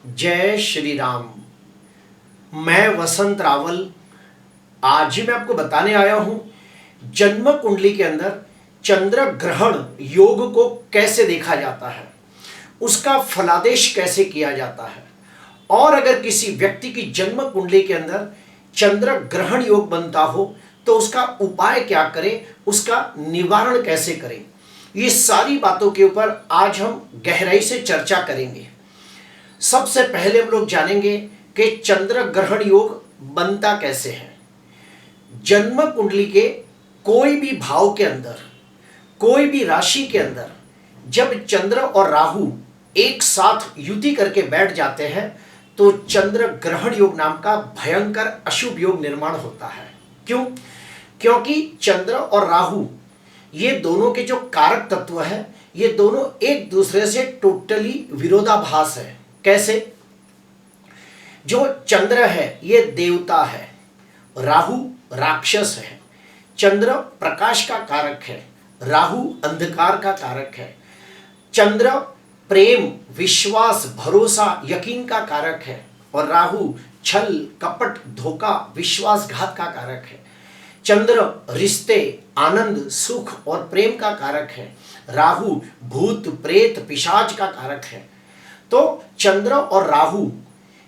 जय श्री राम। मैं वसंत रावल आज मैं आपको बताने आया हूं जन्म कुंडली के अंदर चंद्र ग्रहण योग को कैसे देखा जाता है, उसका फलादेश कैसे किया जाता है, और अगर किसी व्यक्ति की जन्म कुंडली के अंदर चंद्र ग्रहण योग बनता हो तो उसका उपाय क्या करें, उसका निवारण कैसे करें। ये सारी बातों के ऊपर आज हम गहराई से चर्चा करेंगे। सबसे पहले हम लोग जानेंगे कि चंद्र ग्रहण योग बनता कैसे है। जन्म कुंडली के कोई भी भाव के अंदर, कोई भी राशि के अंदर जब चंद्र और राहु एक साथ युति करके बैठ जाते हैं तो चंद्र ग्रहण योग नाम का भयंकर अशुभ योग निर्माण होता है। क्यों? क्योंकि चंद्र और राहु ये दोनों के जो कारक तत्व है, ये दोनों एक दूसरे से टोटली विरोधाभास है। कैसे? जो चंद्र है ये देवता है, राहु राक्षस है। चंद्र प्रकाश का कारक है, राहु अंधकार का कारक है। चंद्र प्रेम, विश्वास, भरोसा, यकीन का कारक है और राहु छल, कपट, धोखा, विश्वासघात का कारक है। चंद्र रिश्ते, आनंद, सुख और प्रेम का कारक है। राहु भूत, प्रेत, पिशाच का कारक है। तो चंद्र और राहु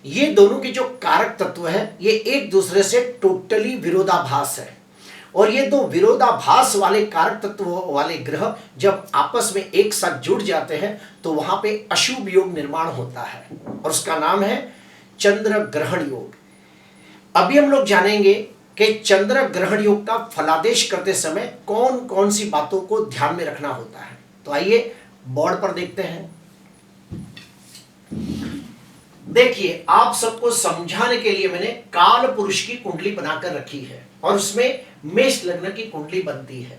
ये दोनों के जो कारक तत्व है ये एक दूसरे से टोटली विरोधाभास है, और ये दो विरोधाभास वाले कारक तत्व वाले ग्रह जब आपस में एक साथ जुड़ जाते हैं तो वहां पे अशुभ योग निर्माण होता है और उसका नाम है चंद्र ग्रहण योग। अभी हम लोग जानेंगे कि चंद्र ग्रहण योग का फलादेश करते समय कौन कौन सी बातों को ध्यान में रखना होता है। तो आइए बोर्ड पर देखते हैं। देखिए, आप सबको समझाने के लिए मैंने काल पुरुष की कुंडली बनाकर रखी है और उसमें मेष लग्न की कुंडली बनती है।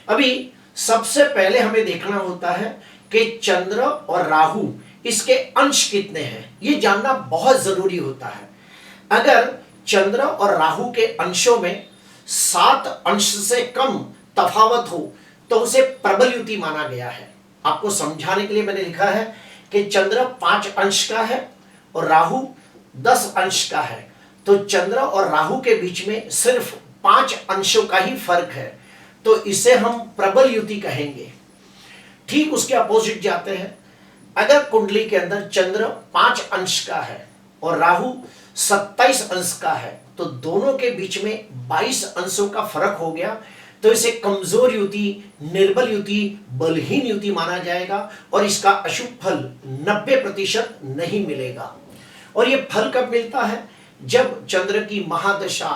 अभी सबसे पहले हमें देखना होता है कि चंद्र और राहु इसके अंश कितने हैं, ये जानना बहुत जरूरी होता है। अगर चंद्र और राहु के अंशों में 7 अंश से कम तफावत हो तो उसे प्रबल युति माना गया है। आपको समझाने के लिए मैंने लिखा है कि चंद्र 5 अंश का है और राहु 10 अंश का है, तो चंद्र और राहु के बीच में सिर्फ 5 अंशों का ही फर्क है, तो इसे हम प्रबल युति कहेंगे। ठीक उसके अपोजिट जाते हैं। अगर कुंडली के अंदर चंद्र 5 अंश का है और राहु 27 अंश का है तो दोनों के बीच में 22 अंशों का फर्क हो गया, तो इसे कमजोर युति, निर्बल युति, बलहीन युति माना जाएगा और इसका अशुभ फल 90% नहीं मिलेगा। और ये फल कब मिलता है? जब चंद्र की महादशा,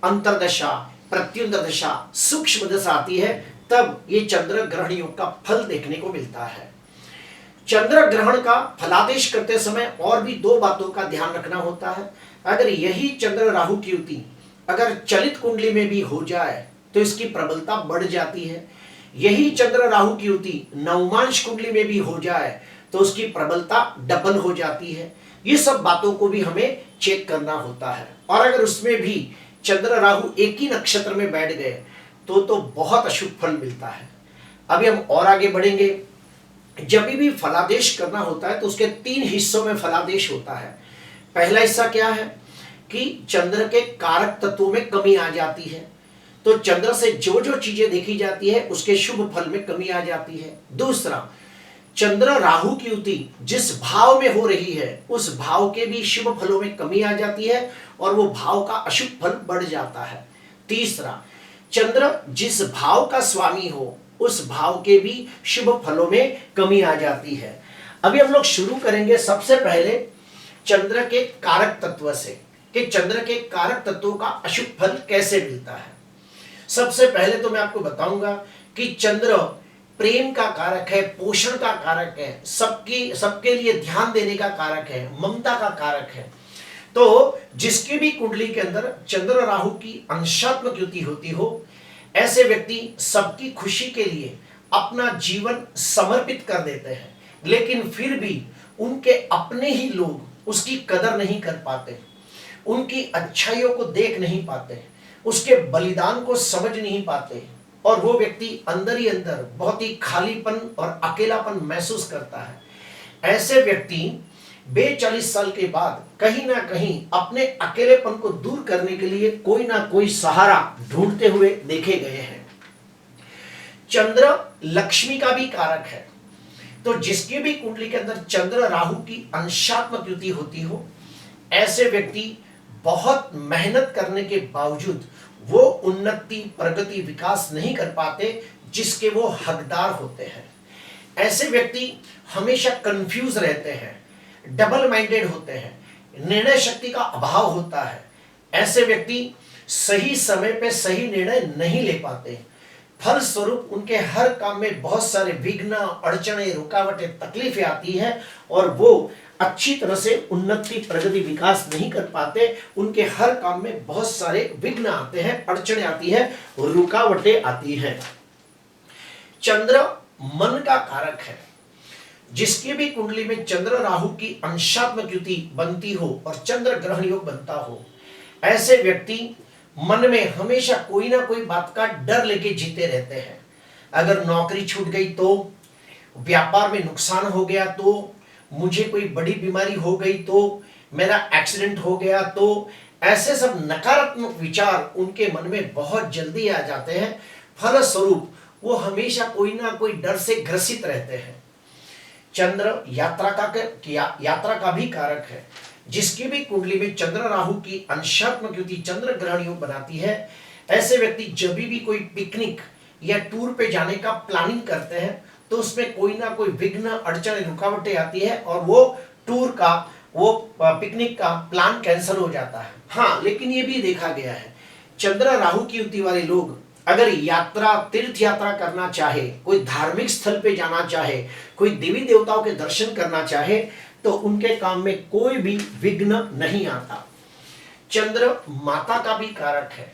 अंतरदशा, प्रत्युंतर दशा, सूक्ष्म दशा आती है, तब ये चंद्र ग्रहण योग का फल देखने को मिलता है। चंद्र ग्रहण का फलादेश करते समय और भी 2 बातों का ध्यान रखना होता है। अगर यही चंद्र राहु की युति अगर चलित कुंडली में भी हो जाए तो इसकी प्रबलता बढ़ जाती है। यही चंद्र राहु की युति नवमांश कुंडली में भी हो जाए तो उसकी प्रबलता डबल हो जाती है। ये सब बातों को भी हमें चेक करना होता है। और अगर उसमें भी चंद्र राहु एक ही नक्षत्र में बैठ गए तो बहुत अशुभ फल मिलता है। अभी हम और आगे बढ़ेंगे। जब भी फलादेश करना होता है तो उसके 3 हिस्सों में फलादेश होता है। पहला हिस्सा क्या है कि चंद्र के कारक तत्वों में कमी आ जाती है, तो चंद्र से जो जो चीजें देखी जाती है उसके शुभ फल में कमी आ जाती है। दूसरा, चंद्र राहु की युति जिस भाव में हो रही है उस भाव के भी शुभ फलों में कमी आ जाती है और वो भाव का अशुभ फल बढ़ जाता है। तीसरा, चंद्र जिस भाव का स्वामी हो उस भाव के भी शुभ फलों में कमी आ जाती है। अभी हम लोग शुरू करेंगे सबसे पहले चंद्र के कारक तत्व से कि चंद्र के कारक तत्वों का अशुभ फल कैसे मिलता है। सबसे पहले तो मैं आपको बताऊंगा कि चंद्र प्रेम का कारक है, पोषण का कारक है, सबके लिए ध्यान देने का कारक है, ममता का कारक है। तो जिसकी भी कुंडली के अंदर चंद्र राहु की अंशात्मक युति होती हो, ऐसे व्यक्ति सबकी खुशी के लिए अपना जीवन समर्पित कर देते हैं, लेकिन फिर भी उनके अपने ही लोग उसकी कदर नहीं कर पाते, उनकी अच्छाइयों को देख नहीं पाते, उसके बलिदान को समझ नहीं पाते और वो व्यक्ति अंदर ही अंदर बहुत ही खालीपन और अकेलापन महसूस करता है। ऐसे व्यक्ति 42 साल के बाद कहीं ना कहीं अपने अकेलेपन को दूर करने के लिए कोई ना कोई सहारा ढूंढते हुए देखे गए हैं। चंद्र लक्ष्मी का भी कारक है, तो जिसकी भी कुंडली के अंदर चंद्र राहु की अंशात्मक युति होती हो, ऐसे व्यक्ति बहुत मेहनत करने के बावजूद वो उन्नति, प्रगति, विकास नहीं कर पाते जिसके वो हकदार होते हैं। ऐसे व्यक्ति हमेशा कंफ्यूज रहते हैं, डबल माइंडेड होते हैं, निर्णय शक्ति का अभाव होता है। ऐसे व्यक्ति सही समय पे सही निर्णय नहीं ले पाते, फलस्वरूप उनके हर काम में बहुत सारे विघ्न, अड़चने, रुकावटें, तकलीफें आती है और वो अच्छी तरह से उन्नति, प्रगति, विकास नहीं कर पाते। उनके हर काम में बहुत सारे विघ्न आते हैं, अड़चने आती है, रुकावटें आती है। चंद्र मन का कारक है। जिसकी भी कुंडली में चंद्र राहु की अंशात्मक युति बनती हो और चंद्र ग्रहण योग बनता हो, ऐसे व्यक्ति मन में हमेशा कोई ना कोई बात का डर लेके जीते रहते हैं। अगर नौकरी छूट गई तो, व्यापार में नुकसान हो गया तो, मुझे कोई बड़ी बीमारी हो गई तो, मेरा एक्सीडेंट हो गया तो, ऐसे सब नकारात्मक विचार उनके मन में बहुत जल्दी आ जाते हैं। फलस्वरूप वो हमेशा कोई ना कोई डर से ग्रसित रहते हैं। चंद्र यात्रा का भी कारक है। जिसकी भी कुंडली में चंद्र राहु की अंशात्मक युति चंद्र ग्रहण योग बनाती है, ऐसे व्यक्ति जब भी कोई पिकनिक या टूर पे जाने का प्लानिंग करते हैं तो उसमें कोई ना कोई विघ्न, अड़चन, रुकावटें आती है और वो टूर का, वो पिकनिक का प्लान कैंसिल हो जाता है। हाँ, लेकिन ये भी देखा गया है, चंद्र राहु की युति वाले लोग अगर यात्रा, तीर्थ यात्रा करना चाहे, कोई धार्मिक स्थल पे जाना चाहे, कोई देवी देवताओं के दर्शन करना चाहे, तो उनके काम में कोई भी विघ्न नहीं आता। चंद्र माता का भी कारक है।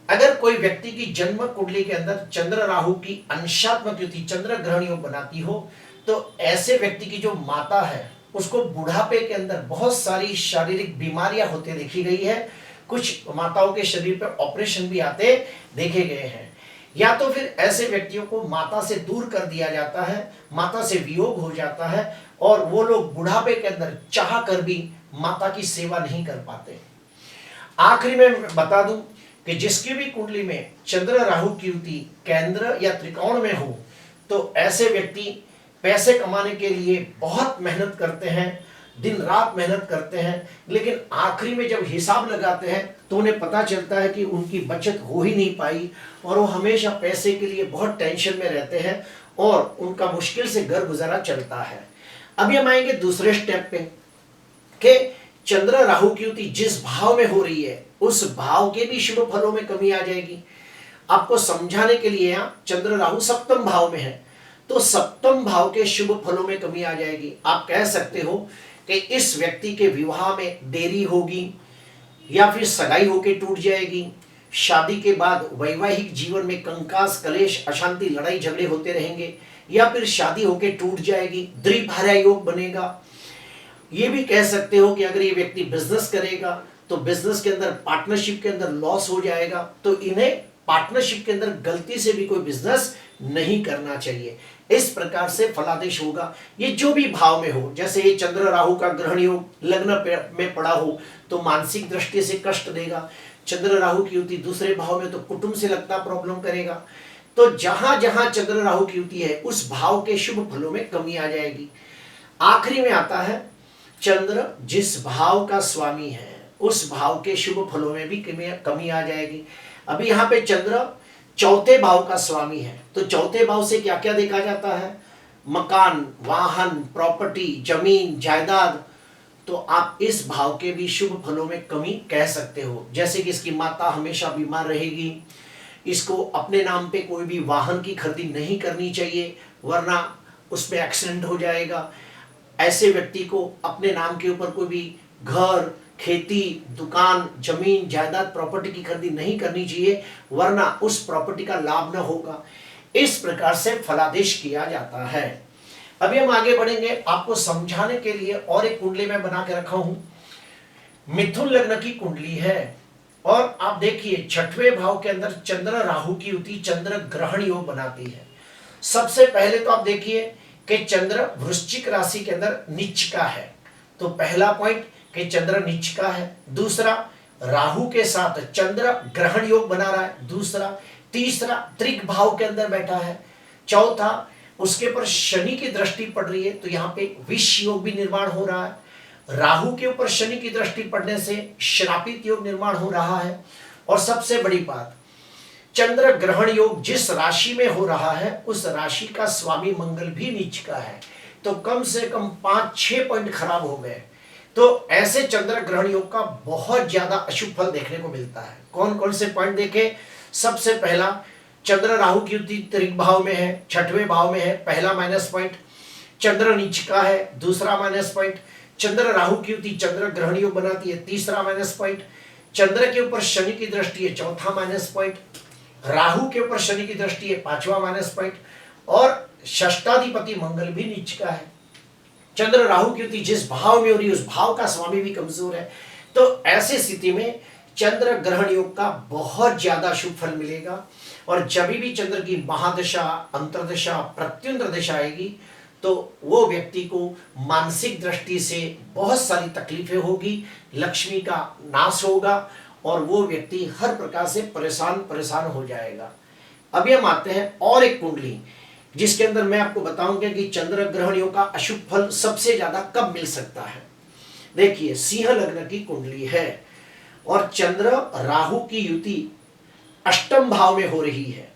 अगर कोई व्यक्ति की जन्म कुंडली के अंदर चंद्र राहु की अंशात्मक युति चंद्र ग्रहण योग बनाती हो, तो ऐसे व्यक्ति की जो माता है उसको बुढ़ापे के अंदर बहुत सारी शारीरिक बीमारियां होते देखी गई है। कुछ माताओं के शरीर पर ऑपरेशन भी आते देखे गए हैं। या तो फिर ऐसे व्यक्तियों को माता से दूर कर दिया जाता है, माता से वियोग हो जाता है और वो लोग बुढ़ापे के अंदर चाह कर भी माता की सेवा नहीं कर पाते। आखिरी में बता दूं कि जिसकी भी कुंडली में चंद्र राहु की युति केंद्र या त्रिकोण में हो, तो ऐसे व्यक्ति पैसे कमाने के लिए बहुत मेहनत करते हैं, दिन रात मेहनत करते हैं, लेकिन आखिरी में जब हिसाब लगाते हैं तो उन्हें पता चलता है कि उनकी बचत हो ही नहीं पाई और वो हमेशा पैसे के लिए बहुत टेंशन में रहते हैं और उनका मुश्किल से घर गुजारा चलता है। अभी हम आएंगे दूसरे स्टेप पे कि चंद्र राहु की युति जिस भाव में हो रही है उस भाव के भी शुभ फलों में कमी आ जाएगी। आपको समझाने के लिए यहाँ चंद्र राहु सप्तम भाव में है, तो सप्तम भाव के शुभ फलों में कमी आ जाएगी। आप कह सकते हो कि इस व्यक्ति के विवाह में देरी होगी या फिर सगाई होकर टूट जाएगी, शादी के बाद वैवाहिक जीवन में कंकास, कलेश, अशांति, लड़ाई झगड़े होते रहेंगे, या फिर शादी होकर टूट जाएगी, द्विभार्या योग बनेगा। ये भी कह सकते हो कि अगर ये व्यक्ति बिजनेस करेगा तो बिजनेस के अंदर, पार्टनरशिप के अंदर लॉस हो जाएगा, तो इन्हें पार्टनरशिप के अंदर गलती से भी कोई बिजनेस नहीं करना चाहिए। इस प्रकार से फलादेश होगा। ये जो भी भाव में हो, जैसे ये चंद्र राहु का ग्रहण योग लग्न में पड़ा हो तो मानसिक दृष्टि से कष्ट देगा। चंद्र राहु की युति दूसरे भाव में तो कुटुंब से लगता प्रॉब्लम करेगा। तो जहां जहां चंद्र राहु की युति है उस भाव के शुभ फलों में कमी आ जाएगी। आखिरी में आता है चंद्र जिस भाव का स्वामी है उस भाव के शुभ फलों में भी कमी आ जाएगी। अभी यहाँ पे चंद्र चौथे भाव का स्वामी है, तो चौथे भाव से क्या क्या देखा जाता है? मकान, वाहन, प्रॉपर्टी, जमीन, जायदाद। तो आप इस भाव के भी शुभ फलों में कमी कह सकते हो। जैसे कि इसकी माता हमेशा बीमार रहेगी, इसको अपने नाम पे कोई भी वाहन की खरीदी नहीं करनी चाहिए वरना उसमें एक्सीडेंट हो जाएगा। ऐसे व्यक्ति को अपने नाम के ऊपर कोई भी घर, खेती, दुकान, जमीन, जायदाद, प्रॉपर्टी की खरीदी नहीं करनी चाहिए वरना उस प्रॉपर्टी का लाभ न होगा। इस प्रकार से फलादेश किया जाता है। अभी हम आगे बढ़ेंगे। आपको समझाने के लिए और एक कुंडली में बना के रखा हूं। मिथुन लग्न की कुंडली है और आप देखिए छठवें भाव के अंदर चंद्र राहु की युति चंद्र ग्रहण योग बनाती है। सबसे पहले तो आप देखिए कि चंद्र वृश्चिक राशि के अंदर नीच का है, तो पहला पॉइंट कि चंद्र नीच का है, दूसरा राहु के साथ चंद्र ग्रहण योग बना रहा है, दूसरा, तीसरा त्रिक भाव के अंदर बैठा है, चौथा उसके ऊपर शनि की दृष्टि पड़ रही है तो यहाँ पे विष योग भी निर्माण हो रहा है, राहु के ऊपर शनि की दृष्टि पड़ने से श्रापित योग निर्माण हो रहा है, और सबसे बड़ी बात चंद्र ग्रहण योग जिस राशि में हो रहा है उस राशि का स्वामी मंगल भी नीच का है, तो कम से कम 5-6 पॉइंट खराब हो गए। तो ऐसे चंद्र ग्रहण योग का बहुत ज्यादा अशुभ फल देखने को मिलता है। कौन कौन से पॉइंट देखें? सबसे पहला, चंद्र राहु की युति त्रिक भाव में है, छठवें भाव में है, पहला माइनस पॉइंट। चंद्र नीच का है, दूसरा माइनस पॉइंट। चंद्र राहु की युति चंद्र ग्रहण योग बनाती है, तीसरा माइनस पॉइंट। चंद्र के ऊपर शनि की दृष्टि है, चौथा माइनस पॉइंट। राहु के ऊपर शनि की दृष्टि है, पांचवा माइनस पॉइंट। और षष्टाधिपति मंगल भी नीच का है। चंद्र राहु की युति जिस भाव में हो रही है उस भाव का स्वामी भी कमजोर है। तो ऐसी स्थिति में चंद्र ग्रहण योग का बहुत ज्यादा शुभ फल मिलेगा। और जब भी चंद्र की महादशा, अंतर्दशा, प्रत्युंतर दशा आएगी तो वो व्यक्ति को मानसिक दृष्टि से बहुत सारी तकलीफें होगी, लक्ष्मी का नाश होगा और वो व्यक्ति हर प्रकार से परेशान हो जाएगा। अभी हम आते हैं और एक कुंडली जिसके अंदर मैं आपको बताऊंगा कि चंद्र ग्रहण योग का अशुभ फल सबसे ज्यादा कब मिल सकता है। देखिए, सिंह लग्न की कुंडली है और चंद्र राहु की युति अष्टम भाव में हो रही है।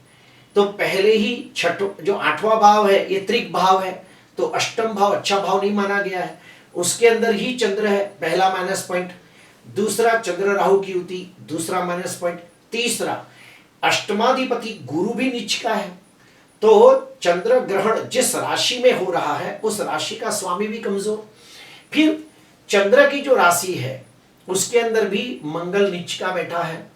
तो पहले ही जो 8वां भाव है ये त्रिक भाव है, तो अष्टम भाव अच्छा भाव नहीं माना गया है। उसके अंदर ही चंद्र है, पहला माइनस पॉइंट। दूसरा, चंद्र राहु की युति, दूसरा माइनस पॉइंट। तीसरा, अष्टमाधिपति गुरु भी नीच का है। तो चंद्र ग्रहण जिस राशि में हो रहा है उस राशि का स्वामी भी कमजोर। फिर चंद्र की जो राशि है उसके अंदर भी मंगल नीच का बैठा है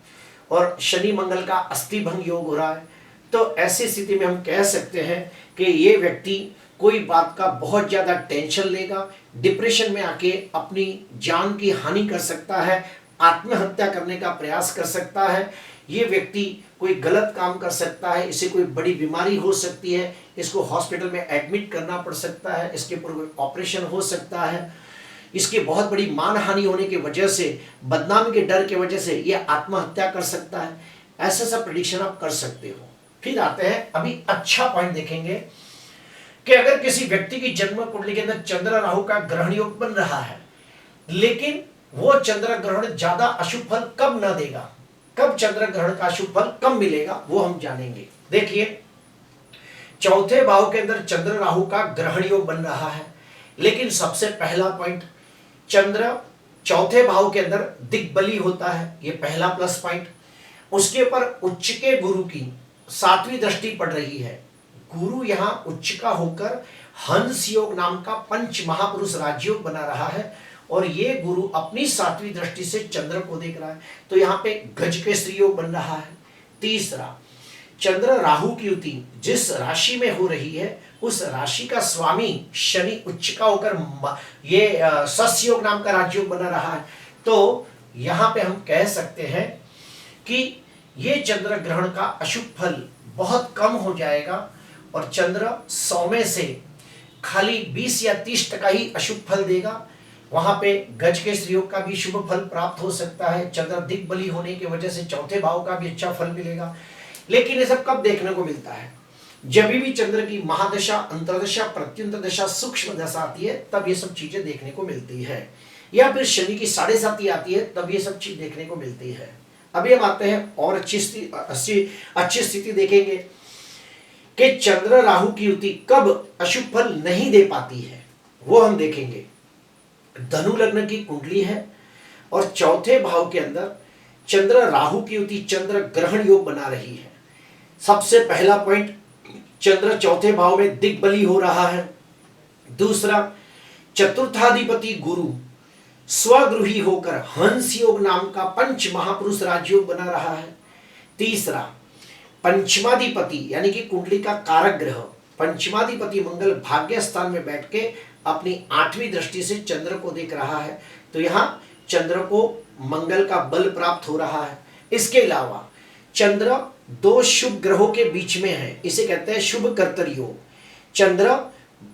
और शनि मंगल का अस्थि भंग योग हो रहा है। तो ऐसी स्थिति में हम कह सकते हैं कि ये व्यक्ति कोई बात का बहुत ज्यादा टेंशन लेगा, डिप्रेशन में आके अपनी जान की हानि कर सकता है, आत्महत्या करने का प्रयास कर सकता है। ये व्यक्ति कोई गलत काम कर सकता है, इसे कोई बड़ी बीमारी हो सकती है, इसको हॉस्पिटल में एडमिट करना पड़ सकता है, इसके ऊपर कोई ऑपरेशन हो सकता है, इसकी बहुत बड़ी मान हानि होने की वजह से, बदनामी के डर की वजह से ये आत्महत्या कर सकता है। ऐसा सब प्रेडिक्शन आप कर सकते हो। फिर आते हैं, अभी अच्छा पॉइंट देखेंगे कि अगर किसी व्यक्ति की जन्म कुंडली के अंदर चंद्र राहु का ग्रहण योग बन रहा है, लेकिन वो चंद्र ग्रहण ज्यादा अशुभ फल कब न देगा, कब चंद्र ग्रहण का शुभ फल कब मिलेगा, वो हम जानेंगे। देखिए, चौथे भाव के अंदर चंद्र राहु का ग्रहण योग बन रहा है, लेकिन सबसे पहला पॉइंट, चंद्र चौथे भाव के अंदर दिग्बली होता है, ये पहला प्लस पॉइंट। उसके ऊपर उच्च के गुरु की 7वीं दृष्टि पड़ रही है। गुरु यहाँ उच्च का होकर हंस योग नाम का पंच महापुरुष राजयोग बना रहा है और ये गुरु अपनी 7वीं दृष्टि से चंद्र को देख रहा है, तो यहाँ पे गज के श्री योग बन रहा है। तीसरा, चंद्र राहु की युति जिस राशि में हो रही है उस राशि का स्वामी शनि उच्च का होकर ये सस्य योग नाम का राजयोग बना रहा है। तो यहाँ पे हम कह सकते हैं कि ये चंद्र ग्रहण का अशुभ फल बहुत कम हो जाएगा और चंद्र 100 में से खाली 20 या 30% ही अशुभ फल देगा। वहां पे गज के श्रीयोग का भी शुभ फल प्राप्त हो सकता है। चंद्र दिग्बली होने की वजह से चौथे भाव का भी अच्छा फल मिलेगा। लेकिन ये सब कब देखने को मिलता है? जब भी चंद्र की महादशा, अंतर्दशा, प्रत्युंतर दशा, सूक्ष्म दशा आती है तब ये सब चीजें देखने को मिलती है, या फिर शनि की 7.5 आती है तब ये सब चीज देखने को मिलती है। अभी हम आते हैं और अच्छी स्थिति देखेंगे कि चंद्र राहु की युति कब अशुभ फल नहीं दे पाती है, वो हम देखेंगे। धनु लग्न की कुंडली है और चौथे भाव के अंदर चंद्र राहु की युति चंद्र ग्रहण योग बना रही है। सबसे पहला पॉइंट, चंद्र चौथे भाव में दिग्बली हो रहा है। दूसरा, चतुर्थाधिपति गुरु स्वगृही होकर हंस योग नाम का पंच महापुरुष राजयोग बना रहा है। तीसरा, पंचमाधिपति यानी कि कुंडली का कारक ग्रह पंचमाधिपति मंगल भाग्य स्थान में बैठ के अपनी 8वीं दृष्टि से चंद्र को देख रहा है, तो यहाँ चंद्र को मंगल का बल प्राप्त हो रहा है। इसके अलावा चंद्र 2 शुभ ग्रहों के बीच में है, इसे कहते हैं शुभ कर्तर योग। चंद्र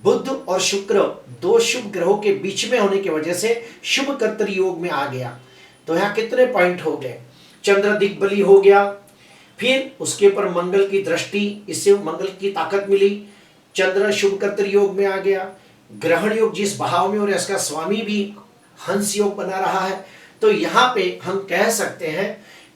बुध और शुक्र दो शुभ ग्रहों के बीच में होने की वजह से शुभ कर्तरी योग में आ गया। तो यहाँ कितने पॉइंट हो गए? चंद्र दिग्बली हो गया, फिर उसके ऊपर मंगल की दृष्टि, इससे मंगल की ताकत मिली, चंद्र शुभ कर्तरी योग में आ गया, ग्रहण योग जिस भाव में और इसका स्वामी भी हंस योग बना रहा है। तो यहाँ पे हम कह सकते हैं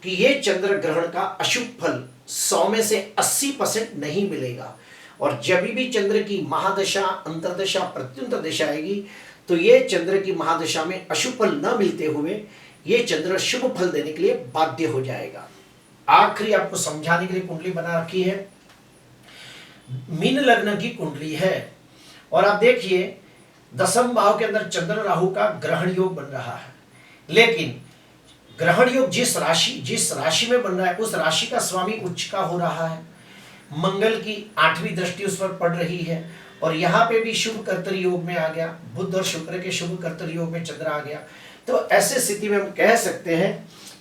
कि ये चंद्र ग्रहण का अशुभ फल 100 में से 80% नहीं मिलेगा। और जब भी चंद्र की महादशा, अंतरदशा, प्रत्युंतर दशा आएगी तो ये चंद्र की महादशा में अशुभ फल न मिलते हुए ये चंद्र शुभ फल देने के लिए बाध्य हो जाएगा। आखिरी आपको समझाने के लिए कुंडली बना रखी है, मीन लग्न की कुंडली है। और आप देखिए 10वें भाव के अंदर चंद्र राहु का ग्रहण योग बन रहा है, लेकिन ग्रहण योग जिस राशि में बन रहा है उस राशि का स्वामी उच्च का हो रहा है, मंगल की 8वीं दृष्टि उस पर पड़ रही है, और यहाँ पे भी शुभ कर्तरी योग में आ गया, बुध और शुक्र के शुभ कर्तरी योग में चंद्र आ गया। तो ऐसे स्थिति में हम कह सकते हैं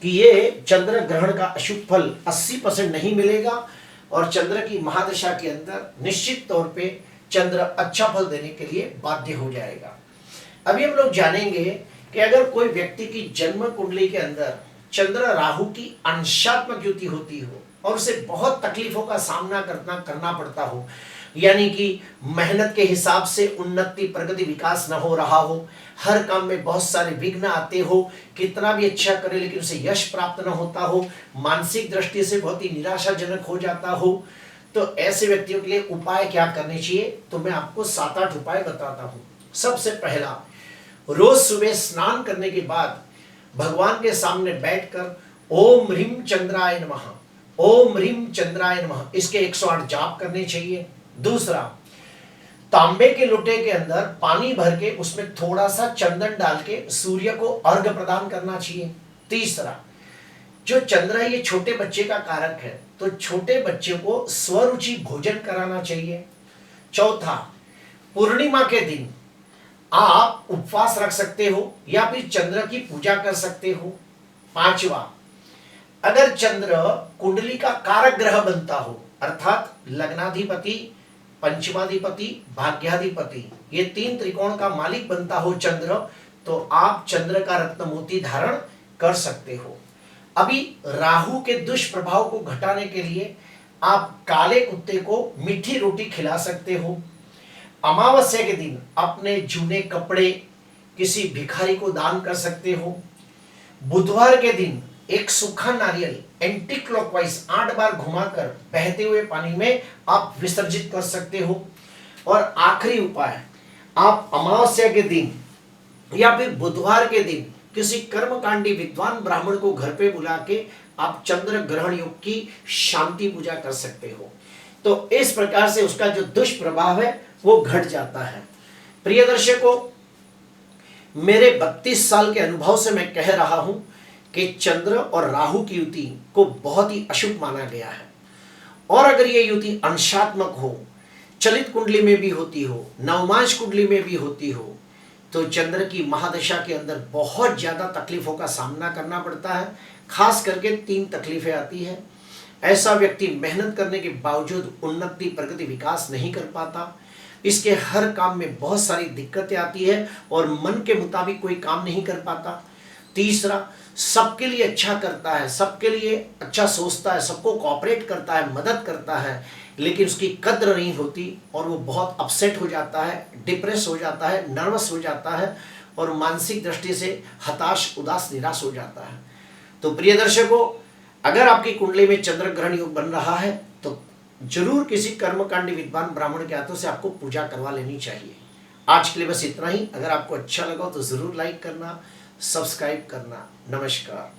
कि ये चंद्र ग्रहण का अशुभ फल 80% नहीं मिलेगा, और चंद्र की महादशा के अंदर निश्चित तौर पे चंद्र अच्छा फल देने के लिए बाध्य हो जाएगा। अभी हम लोग जानेंगे कि अगर कोई व्यक्ति की जन्म कुंडली के अंदर चंद्र राहु की अंशात्मक युति होती हो और उसे बहुत तकलीफों का सामना करना पड़ता हो, यानी कि मेहनत के हिसाब से उन्नति, प्रगति, विकास न हो रहा हो, हर काम में बहुत सारे विघ्न आते हो, कितना भी अच्छा करे लेकिन उसे यश प्राप्त न होता हो, मानसिक दृष्टि से बहुत ही निराशाजनक हो जाता हो, तो ऐसे व्यक्तियों के लिए उपाय क्या करने चाहिए? तो मैं आपको 7-8 उपाय बताता हूं। सबसे पहला, रोज सुबह स्नान करने के बाद भगवान के सामने बैठकर ओम ह्रीम चंद्राय नमः, ओम ह्रीम चंद्राय नमः, इसके 108 जाप करने चाहिए। दूसरा, तांबे के लोटे के अंदर पानी भर के उसमें थोड़ा सा चंदन डाल के सूर्य को अर्घ्य प्रदान करना चाहिए। तीसरा, जो चंद्र है ये छोटे बच्चे का कारक है, तो छोटे बच्चे को स्वरुचि भोजन कराना चाहिए। चौथा, पूर्णिमा के दिन आप उपवास रख सकते हो या फिर चंद्र की पूजा कर सकते हो। पांचवा, अगर चंद्र कुंडली का कारक ग्रह बनता हो, अर्थात लग्नाधिपति, पंचमाधिपति, भाग्याधिपति, ये 3 त्रिकोण का मालिक बनता हो चंद्र, तो आप चंद्र का रत्न मोती धारण कर सकते हो। अभी राहु के दुष्प्रभाव को घटाने के लिए आप काले कुत्ते को मीठी रोटी खिला सकते हो। अमावस्या के दिन अपने जूने कपड़े किसी भिखारी को दान कर सकते हो। बुधवार के दिन एक सूखा नारियल एंटी क्लॉकवाइज 8 बार घुमाकर बहते हुए पानी में आप विसर्जित कर सकते हो। और आखिरी उपाय, आप अमावस्या के दिन या फिर बुधवार के दिन किसी कर्मकांडी विद्वान ब्राह्मण को घर पे बुला के आप चंद्र ग्रहण योग की शांति पूजा कर सकते हो। तो इस प्रकार से उसका जो दुष्प्रभाव है वो घट जाता है। प्रिय दर्शकों, मेरे 32 साल के अनुभव से मैं कह रहा हूं कि चंद्र और राहु की युति को बहुत ही अशुभ माना गया है, और अगर ये युति अंशात्मक हो, चलित कुंडली में भी होती हो, नवमांश कुंडली में भी होती हो, तो चंद्र की महादशा के अंदर बहुत ज्यादा तकलीफों का सामना करना पड़ता है। खास करके 3 तकलीफें आती है। ऐसा व्यक्ति मेहनत करने के बावजूद उन्नति, प्रगति, विकास नहीं कर पाता, इसके हर काम में बहुत सारी दिक्कतें आती है और मन के मुताबिक कोई काम नहीं कर पाता। तीसरा, सबके लिए अच्छा करता है, सबके लिए अच्छा सोचता है, सबको कोऑपरेट करता है, मदद करता है, लेकिन उसकी कद्र नहीं होती और वो बहुत अपसेट हो जाता है, डिप्रेस हो जाता है, नर्वस हो जाता है और मानसिक दृष्टि से हताश, उदास, निराश हो जाता है। तो प्रिय दर्शकों, अगर आपकी कुंडली में चंद्र ग्रहण योग बन रहा है तो जरूर किसी कर्मकांडी विद्वान ब्राह्मण के हाथों से आपको पूजा करवा लेनी चाहिए। आज के लिए बस इतना ही। अगर आपको अच्छा लगा तो जरूर लाइक करना, सब्सक्राइब करना। नमस्कार।